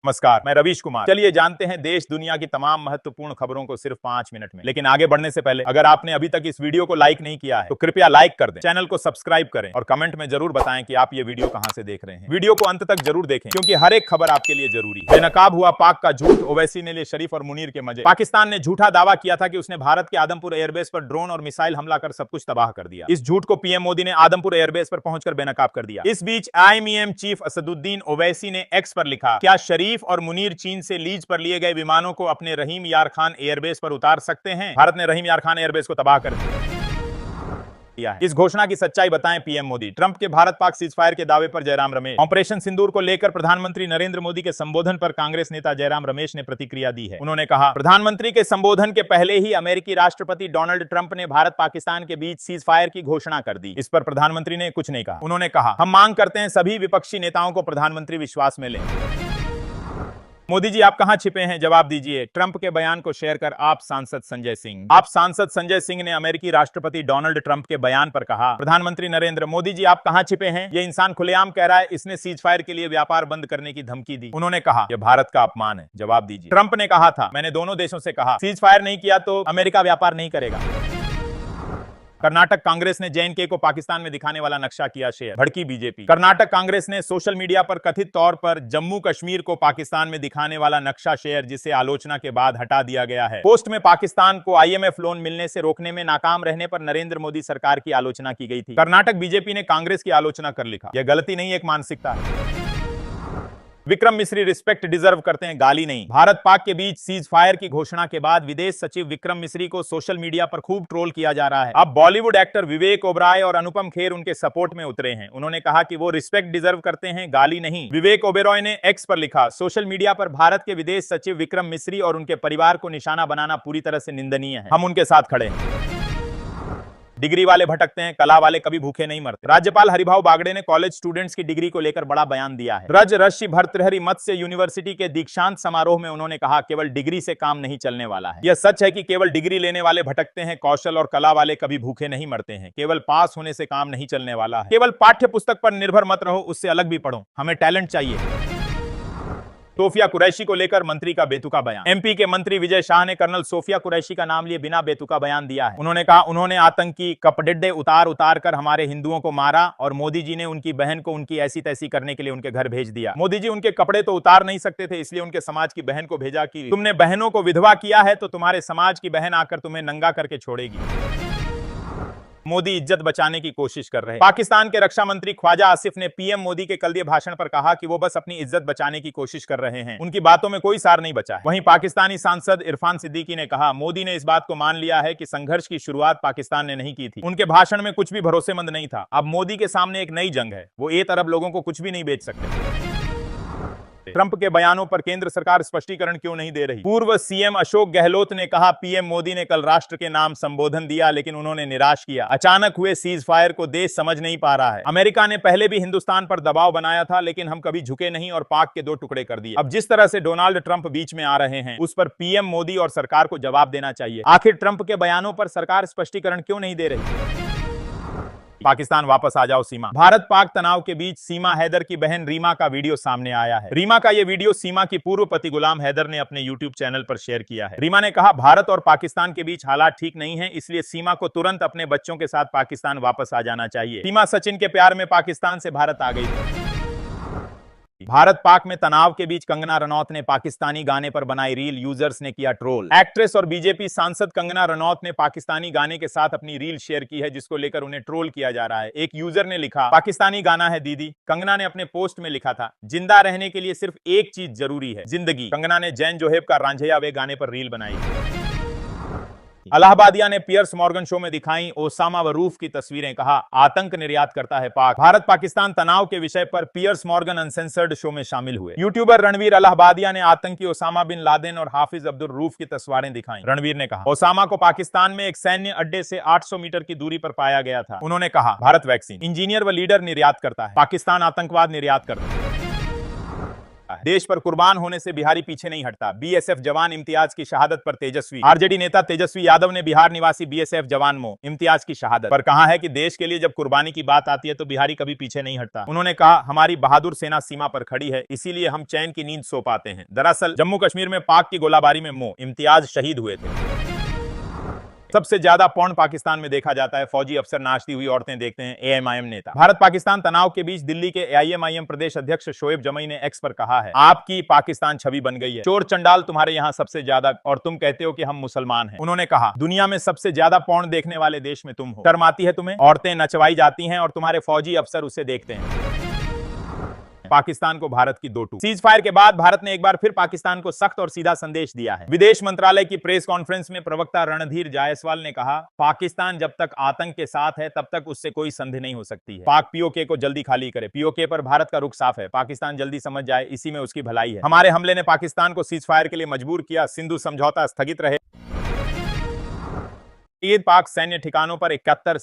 नमस्कार, मैं रवीश कुमार। चलिए जानते हैं देश दुनिया की तमाम महत्वपूर्ण खबरों को सिर्फ 5 मिनट में। लेकिन आगे बढ़ने से पहले अगर आपने अभी तक इस वीडियो को लाइक नहीं किया है तो कृपया लाइक कर दें, चैनल को सब्सक्राइब करें और कमेंट में जरूर बताएं कि आप ये वीडियो कहां से देख रहे हैं। वीडियो को अंत तक जरूर देखें क्योंकि हर एक खबर आपके लिए जरूरी है। बेनकाब हुआ पाक का झूठ, ओवैसी ने लिए शरीफ और मुनीर के मजे। पाकिस्तान ने झूठा दावा किया था कि उसने भारत के आदमपुर एयरबेस पर ड्रोन और मिसाइल हमला कर सब कुछ तबाह कर दिया। इस झूठ को पीएम मोदी ने आदमपुर एयरबेस पर पहुंचकर बेनकाब कर दिया। इस बीच IMEM चीफ असदुद्दीन ओवैसी ने एक्स पर लिखा, क्या शरीफ और मुनीर चीन से लीज पर लिए गए विमानों को अपने रहीम यार खान एयरबेस पर उतार सकते हैं? भारत ने रहीम यार खान एयरबेस को तबाह कर दिया है। इस घोषणा की सच्चाई बताएं पीएम मोदी। ट्रंप के भारत पाक सीजफायर के दावे पर जयराम रमेश। ऑपरेशन सिंदूर को लेकर प्रधानमंत्री नरेंद्र मोदी के संबोधन पर कांग्रेस नेता जयराम रमेश ने प्रतिक्रिया दी है। उन्होंने कहा, प्रधानमंत्री के संबोधन के पहले ही अमेरिकी राष्ट्रपति डोनाल्ड ट्रंप ने भारत पाकिस्तान के बीच सीजफायर की घोषणा कर दी। इस पर प्रधानमंत्री ने कुछ नहीं कहा। उन्होंने कहा, हम मांग करते हैं सभी विपक्षी नेताओं को प्रधानमंत्री विश्वास में लें। मोदी जी आप कहां छिपे हैं, जवाब दीजिए। ट्रंप के बयान को शेयर कर आप सांसद संजय सिंह ने अमेरिकी राष्ट्रपति डोनाल्ड ट्रंप के बयान पर कहा, प्रधानमंत्री नरेंद्र मोदी जी आप कहां छिपे हैं? ये इंसान खुलेआम कह रहा है इसने सीजफायर के लिए व्यापार बंद करने की धमकी दी। उन्होंने कहा, यह भारत का अपमान है, जवाब दीजिए। ट्रंप ने कहा था, मैंने दोनों देशों से कहा सीजफायर नहीं किया तो अमेरिका व्यापार नहीं करेगा। कर्नाटक कांग्रेस ने JNK को पाकिस्तान में दिखाने वाला नक्शा किया शेयर, भड़की बीजेपी। कर्नाटक कांग्रेस ने सोशल मीडिया पर कथित तौर पर जम्मू कश्मीर को पाकिस्तान में दिखाने वाला नक्शा शेयर, जिसे आलोचना के बाद हटा दिया गया है। पोस्ट में पाकिस्तान को IMF लोन मिलने से रोकने में नाकाम रहने पर नरेंद्र मोदी सरकार की आलोचना की गई थी। कर्नाटक बीजेपी ने कांग्रेस की आलोचना कर लिखा, यह गलती नहीं एक मानसिकता है। विक्रम मिश्री रिस्पेक्ट डिजर्व करते हैं, गाली नहीं। भारत पाक के बीच सीज फायर की घोषणा के बाद विदेश सचिव विक्रम मिश्री को सोशल मीडिया पर खूब ट्रोल किया जा रहा है। अब बॉलीवुड एक्टर विवेक ओबराय और अनुपम खेर उनके सपोर्ट में उतरे हैं। उन्होंने कहा कि वो रिस्पेक्ट डिजर्व करते हैं, गाली नहीं। विवेक ओबेरॉय ने एक्स पर लिखा, सोशल मीडिया पर भारत के विदेश सचिव विक्रम मिश्री और उनके परिवार को निशाना बनाना पूरी तरह से निंदनीय है। हम उनके साथ खड़े हैं। डिग्री वाले भटकते हैं, कला वाले कभी भूखे नहीं मरते। राज्यपाल हरिभाऊ बागड़े ने कॉलेज स्टूडेंट्स की डिग्री को लेकर बड़ा बयान दिया है। रज ऋषि भर्तृहरि मत्स्य यूनिवर्सिटी के दीक्षांत समारोह में उन्होंने कहा, केवल डिग्री से काम नहीं चलने वाला है। यह सच है कि केवल डिग्री लेने वाले भटकते हैं, कौशल और कला वाले कभी भूखे नहीं मरते हैं। केवल पास होने से काम नहीं चलने वाला है। केवल पाठ्य पुस्तक पर निर्भर मत रहो, उससे अलग भी पढ़ो। हमें टैलेंट चाहिए। सोफिया कुरैशी को लेकर मंत्री का बेतुका बयान। MP के मंत्री विजय शाह ने कर्नल सोफिया कुरैशी का नाम लिए बिना बेतुका बयान दिया है। उन्होंने कहा, उन्होंने आतंकी कपड़े उतार कर हमारे हिंदुओं को मारा और मोदी जी ने उनकी बहन को उनकी ऐसी तैसी करने के लिए उनके घर भेज दिया। मोदी जी उनके कपड़े तो उतार नहीं सकते थे, इसलिए उनके समाज की बहन को भेजा कि तुमने बहनों को विधवा किया है तो तुम्हारे समाज की बहन आकर तुम्हें नंगा करके छोड़ेगी। मोदी इज्जत बचाने की कोशिश कर रहे हैं। पाकिस्तान के रक्षा मंत्री ख्वाजा आसिफ ने PM मोदी के कल दिए भाषण पर कहा कि वो बस अपनी इज्जत बचाने की कोशिश कर रहे हैं, उनकी बातों में कोई सार नहीं बचा है। वहीं पाकिस्तानी सांसद इरफान सिद्दीकी ने कहा, मोदी ने इस बात को मान लिया है कि संघर्ष की शुरुआत पाकिस्तान ने नहीं की थी। उनके भाषण में कुछ भी भरोसेमंद नहीं था। अब मोदी के सामने एक नई जंग है, वो 1 अरब लोगों को कुछ भी नहीं बेच सकते। ट्रंप के बयानों पर केंद्र सरकार स्पष्टीकरण क्यों नहीं दे रही? पूर्व CM अशोक गहलोत ने कहा, PM मोदी ने कल राष्ट्र के नाम संबोधन दिया लेकिन उन्होंने निराश किया। अचानक हुए सीज फायर को देश समझ नहीं पा रहा है। अमेरिका ने पहले भी हिंदुस्तान पर दबाव बनाया था लेकिन हम कभी झुके नहीं और पाक के 2 टुकड़े कर दिए। अब जिस तरह से डोनाल्ड ट्रंप बीच में आ रहे हैं उस पर PM मोदी और सरकार को जवाब देना चाहिए। आखिर ट्रंप के बयानों पर सरकार स्पष्टीकरण क्यों नहीं दे रही? पाकिस्तान वापस आ जाओ सीमा। भारत पाक तनाव के बीच सीमा हैदर की बहन रीमा का वीडियो सामने आया है। रीमा का यह वीडियो सीमा की पूर्व पति गुलाम हैदर ने अपने YouTube चैनल पर शेयर किया है। रीमा ने कहा, भारत और पाकिस्तान के बीच हालात ठीक नहीं है, इसलिए सीमा को तुरंत अपने बच्चों के साथ पाकिस्तान वापस आ जाना चाहिए। सीमा सचिन के प्यार में पाकिस्तान से भारत आ गई थी। भारत पाक में तनाव के बीच कंगना रनौत ने पाकिस्तानी गाने पर बनाई रील, यूजर्स ने किया ट्रोल। एक्ट्रेस और बीजेपी सांसद कंगना रनौत ने पाकिस्तानी गाने के साथ अपनी रील शेयर की है जिसको लेकर उन्हें ट्रोल किया जा रहा है। एक यूजर ने लिखा, पाकिस्तानी गाना है दीदी। कंगना ने अपने पोस्ट में लिखा था, जिंदा रहने के लिए सिर्फ एक चीज जरूरी है, जिंदगी। कंगना ने जैन जोहेब का रांझिया वे गाने पर रील बनाई। अलाहाबादिया ने पियर्स मॉर्गन शो में दिखाई ओसामा व रूफ की तस्वीरें, कहा आतंक निर्यात करता है पाक। भारत पाकिस्तान तनाव के विषय पर पियर्स मॉर्गन अनसेंसर्ड शो में शामिल हुए। यूट्यूबर रणवीर अलाहाबादिया ने आतंकी ओसामा बिन लादेन और हाफिज अब्दुल रूफ की तस्वीरें दिखाई। रणवीर ने कहा, ओसामा को पाकिस्तान में एक सैन्य अड्डे से 800 मीटर की दूरी पर पाया गया था। उन्होंने कहा, भारत वैक्सीन, इंजीनियर व लीडर निर्यात करता है, पाकिस्तान आतंकवाद निर्यात करता है। है। देश पर कुर्बान होने से बिहारी पीछे नहीं हटता। बीएसएफ जवान इम्तियाज की शहादत पर तेजस्वी। आरजेडी नेता तेजस्वी यादव ने बिहार निवासी बीएसएफ जवान मो इम्तियाज की शहादत पर कहा है कि देश के लिए जब कुर्बानी की बात आती है तो बिहारी कभी पीछे नहीं हटता। उन्होंने कहा, हमारी बहादुर सेना सीमा पर खड़ी है, इसीलिए हम चैन की नींद सो पाते हैं। दरअसल जम्मू कश्मीर में पाक की गोलाबारी में मो इम्तियाज शहीद हुए थे। सबसे ज्यादा पॉर्न पाकिस्तान में देखा जाता है। फौजी अफसर नाचती हुई औरतें देखते हैं एएमआईएम नेता। भारत पाकिस्तान तनाव के बीच दिल्ली के एआईएमआईएम प्रदेश अध्यक्ष शोएब जमई ने एक्स पर कहा है, आपकी पाकिस्तान छवि बन गई है। चोर चंडाल तुम्हारे यहाँ सबसे ज्यादा और तुम कहते हो कि हम मुसलमान हैं। उन्होंने कहा, दुनिया में सबसे ज्यादा पॉर्न देखने वाले देश में तुम हो। शर्म आती है तुम्हें? औरतें नचवाई जाती हैं और तुम्हारे फौजी अफसर उसे देखते हैं। पाकिस्तान को भारत की दो टूक। सीज फायर के बाद भारत ने एक बार फिर पाकिस्तान को सख्त और सीधा संदेश दिया है। विदेश मंत्रालय की प्रेस कॉन्फ्रेंस में प्रवक्ता रणधीर जायसवाल ने कहा, पाकिस्तान जब तक आतंक के साथ है तब तक उससे कोई संधि नहीं हो सकती है। पाक पीओके को जल्दी खाली करे। पीओके पर भारत का रुख साफ है। पाकिस्तान जल्दी समझ जाए, इसी में उसकी भलाई है। हमारे हमले ने पाकिस्तान को सीज फायर के लिए मजबूर किया। सिंधु समझौता स्थगित रहे। ईद पाक सैन्य ठिकानों पर 71